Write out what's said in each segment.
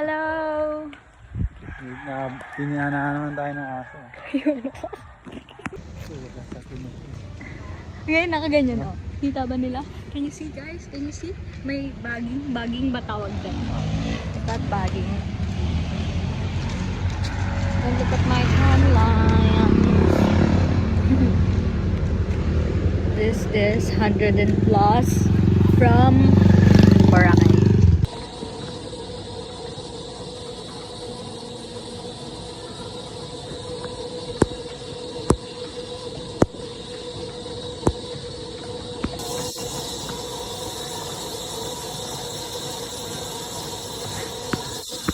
Hello! Pinihanahan naman tayo ng aso. Ngayon nakaganyan o. Kita ba nila? Can you see guys? Can you see? May bagging. Bagging ba tawag dyan? Is that bagging? And look at my timeline. This is 100 and plus from Boracay.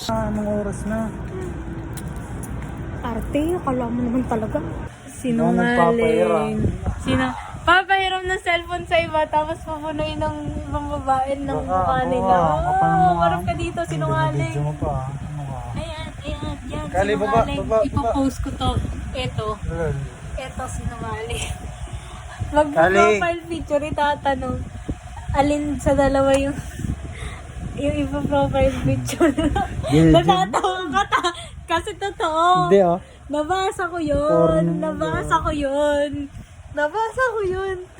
Anong oras na? Arte, akala mo naman talaga. Nagpapahiram. Papahiram ng cellphone sa iba, tapos papunuin ng ibang babae ng mukha nila. Marap ka dito, sinungaling. Video mo pa. Ano ka? Ayan, yan, Kali, sinungaling. baba. Ipopost ko to. Ito, Lol. sinungaling. Kali. Mag-profile picture, itatanong, alin sa dalawa yung ipo-profile picture. Natatawa ka kasi totoo. Hindi oh. Nabasa ko yun.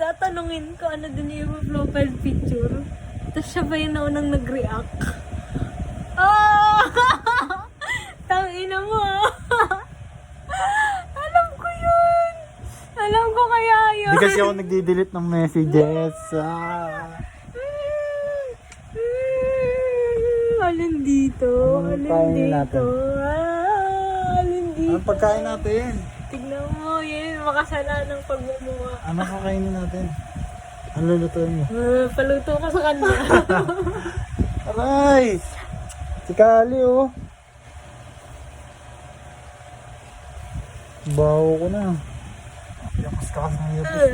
Tatanungin ko ano din yung profile picture. Tapos siya ba yung naunang nag-react? Oh! Tangina mo ah. Alam ko yun. Alam ko kaya yun. Hindi kasi ako nagdi-delete ng messages. Alin dito? Anong kain natin? Alin dito? Anong pagkain natin? Tignan mo, yun. Makasala ng pagmumuha. Ano kakainin natin? Ano lulutuin mo? Paluto ka sa kanya. Aray! Si Kali oh. Baho ko na. Yakas ka kasi ng yapos.